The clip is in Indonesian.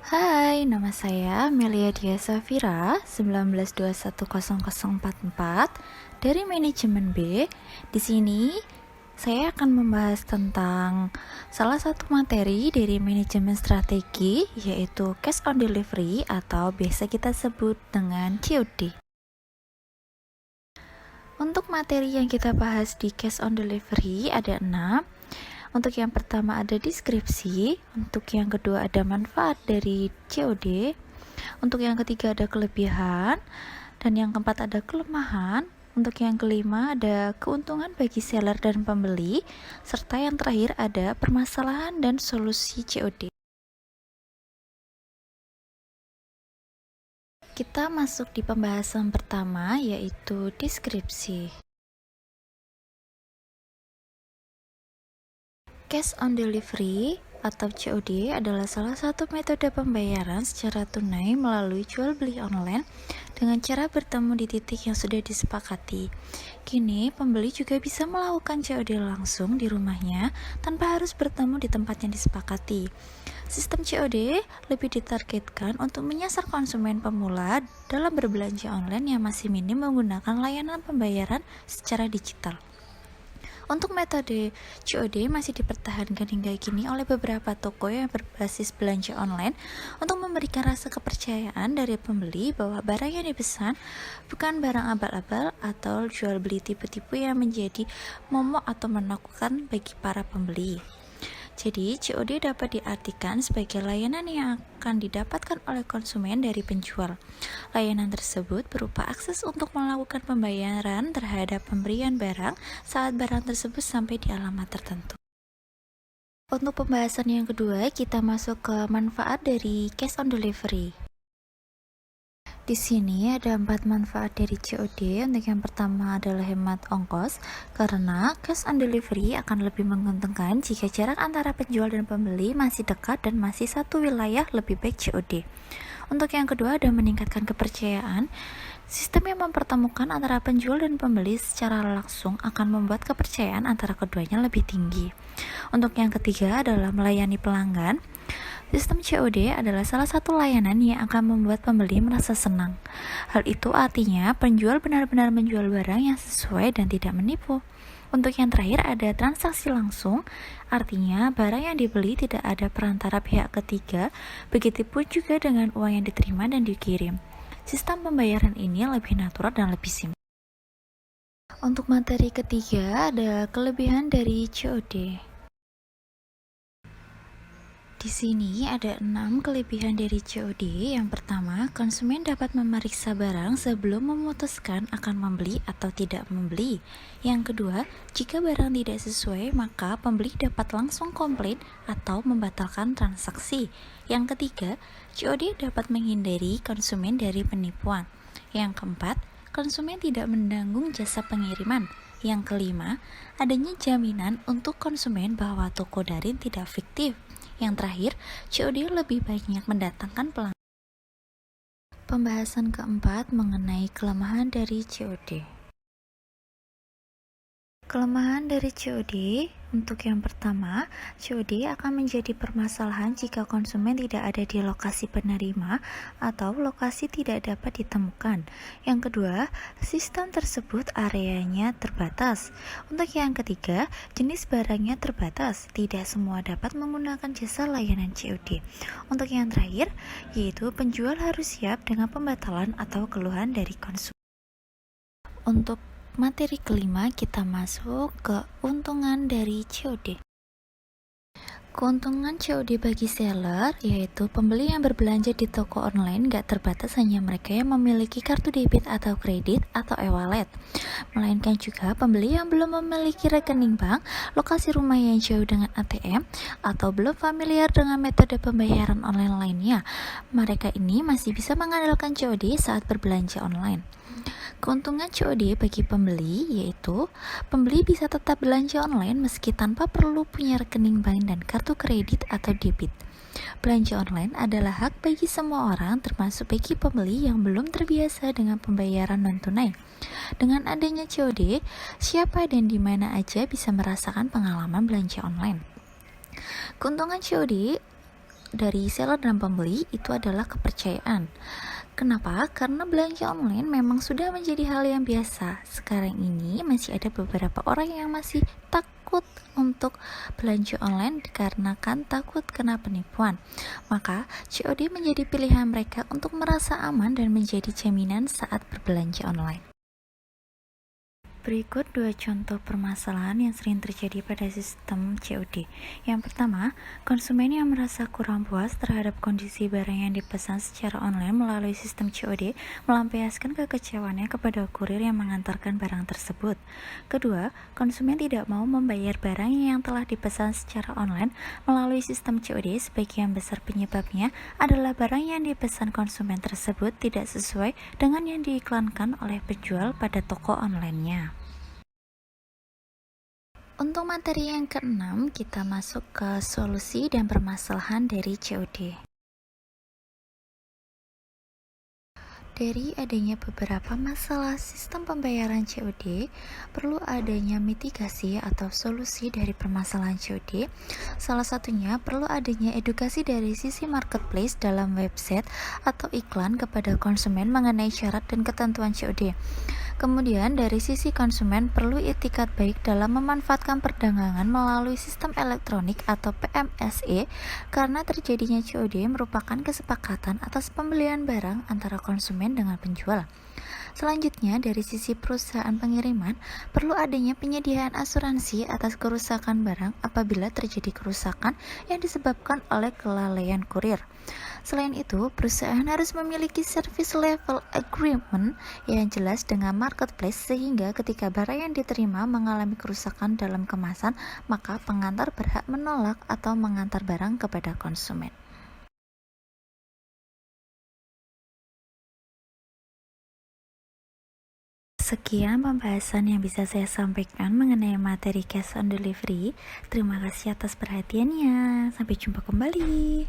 Hai, nama saya Melia Dia Safira, 19210044 dari manajemen B. Di sini saya akan membahas tentang salah satu materi dari manajemen strategi, yaitu cash on delivery atau biasa kita sebut dengan COD. Untuk materi yang kita bahas di cash on delivery ada 6. Untuk yang pertama ada deskripsi, untuk yang kedua ada manfaat dari COD, untuk yang ketiga ada kelebihan, dan yang keempat ada kelemahan, untuk yang kelima ada keuntungan bagi seller dan pembeli, serta yang terakhir ada permasalahan dan solusi COD. Kita masuk di pembahasan pertama, yaitu deskripsi. Cash on delivery atau COD adalah salah satu metode pembayaran secara tunai melalui jual beli online dengan cara bertemu di titik yang sudah disepakati. Kini, pembeli juga bisa melakukan COD langsung di rumahnya tanpa harus bertemu di tempat yang disepakati. Sistem COD lebih ditargetkan untuk menyasar konsumen pemula dalam berbelanja online yang masih minim menggunakan layanan pembayaran secara digital. Untuk metode COD masih dipertahankan hingga kini oleh beberapa toko yang berbasis belanja online untuk memberikan rasa kepercayaan dari pembeli bahwa barang yang dipesan bukan barang abal-abal atau jual beli tipu-tipu yang menjadi momok atau menakutkan bagi para pembeli. Jadi, COD dapat diartikan sebagai layanan yang akan didapatkan oleh konsumen dari penjual. Layanan tersebut berupa akses untuk melakukan pembayaran terhadap pemberian barang saat barang tersebut sampai di alamat tertentu. Untuk pembahasan yang kedua, kita masuk ke manfaat dari cash on delivery. Di sini ada 4 manfaat dari COD. Untuk yang pertama adalah hemat ongkos, karena cash on delivery akan lebih menguntungkan jika jarak antara penjual dan pembeli masih dekat dan masih satu wilayah, lebih baik COD. Untuk yang kedua ada meningkatkan kepercayaan. Sistem yang mempertemukan antara penjual dan pembeli secara langsung akan membuat kepercayaan antara keduanya lebih tinggi. Untuk yang ketiga adalah melayani pelanggan. Sistem COD adalah salah satu layanan yang akan membuat pembeli merasa senang. Hal itu artinya penjual benar-benar menjual barang yang sesuai dan tidak menipu. Untuk yang terakhir ada transaksi langsung, artinya barang yang dibeli tidak ada perantara pihak ketiga, begitupun juga dengan uang yang diterima dan dikirim. Sistem pembayaran ini lebih natural dan lebih simpel. Untuk materi ketiga ada kelebihan dari COD. Di sini ada 6 kelebihan dari COD. Yang pertama, konsumen dapat memeriksa barang sebelum memutuskan akan membeli atau tidak membeli. Yang kedua, jika barang tidak sesuai, maka pembeli dapat langsung komplain atau membatalkan transaksi. Yang ketiga, COD dapat menghindari konsumen dari penipuan. Yang keempat, konsumen tidak menanggung jasa pengiriman. Yang kelima, adanya jaminan untuk konsumen bahwa toko daring tidak fiktif. Yang terakhir, COD lebih banyak mendatangkan pelanggan. Pembahasan keempat mengenai kelemahan dari COD. Kelemahan dari COD, untuk yang pertama, COD akan menjadi permasalahan jika konsumen tidak ada di lokasi penerima atau lokasi tidak dapat ditemukan. Yang kedua, sistem tersebut areanya terbatas. Untuk yang ketiga, jenis barangnya terbatas. Tidak semua dapat menggunakan jasa layanan COD. Untuk yang terakhir, yaitu penjual harus siap dengan pembatalan atau keluhan dari konsumen. Untuk materi kelima, kita masuk ke keuntungan dari COD. Keuntungan COD bagi seller, yaitu pembeli yang berbelanja di toko online gak terbatas hanya mereka yang memiliki kartu debit atau kredit atau e-wallet, melainkan juga pembeli yang belum memiliki rekening bank, lokasi rumah yang jauh dengan ATM, atau belum familiar dengan metode pembayaran online lainnya. Mereka ini masih bisa mengandalkan COD saat berbelanja online. Keuntungan COD bagi pembeli, yaitu pembeli bisa tetap belanja online meski tanpa perlu punya rekening bank dan kartu kredit atau debit. Belanja online adalah hak bagi semua orang, termasuk bagi pembeli yang belum terbiasa dengan pembayaran non-tunai. Dengan adanya COD, siapa dan di mana aja bisa merasakan pengalaman belanja online. Keuntungan COD dari seller dan pembeli itu adalah kepercayaan. Kenapa? Karena belanja online memang sudah menjadi hal yang biasa. Sekarang ini masih ada beberapa orang yang masih takut untuk belanja online dikarenakan takut kena penipuan. Maka, COD menjadi pilihan mereka untuk merasa aman dan menjadi jaminan saat berbelanja online. Berikut 2 contoh permasalahan yang sering terjadi pada sistem COD. Yang pertama, konsumen yang merasa kurang puas terhadap kondisi barang yang dipesan secara online melalui sistem COD melampiaskan kekecewaannya kepada kurir yang mengantarkan barang tersebut. Kedua, konsumen tidak mau membayar barang yang telah dipesan secara online melalui sistem COD. Sebagian besar penyebabnya adalah barang yang dipesan konsumen tersebut tidak sesuai dengan yang diiklankan oleh penjual pada toko online-nya. Untuk materi yang keenam, kita masuk ke solusi dan permasalahan dari COD. Dari adanya beberapa masalah sistem pembayaran COD, perlu adanya mitigasi atau solusi dari permasalahan COD. Salah satunya perlu adanya edukasi dari sisi marketplace dalam website atau iklan kepada konsumen mengenai syarat dan ketentuan COD. Kemudian dari sisi konsumen perlu itikat baik dalam memanfaatkan perdagangan melalui sistem elektronik atau PMSE karena terjadinya COD merupakan kesepakatan atas pembelian barang antara konsumen dengan penjual. Selanjutnya, dari sisi perusahaan pengiriman, perlu adanya penyediaan asuransi atas kerusakan barang apabila terjadi kerusakan yang disebabkan oleh kelalaian kurir. Selain itu, perusahaan harus memiliki service level agreement yang jelas dengan marketplace sehingga ketika barang yang diterima mengalami kerusakan dalam kemasan, maka pengantar berhak menolak atau mengantar barang kepada konsumen. Sekian pembahasan yang bisa saya sampaikan mengenai materi cash on delivery. Terima kasih atas perhatiannya. Sampai jumpa kembali.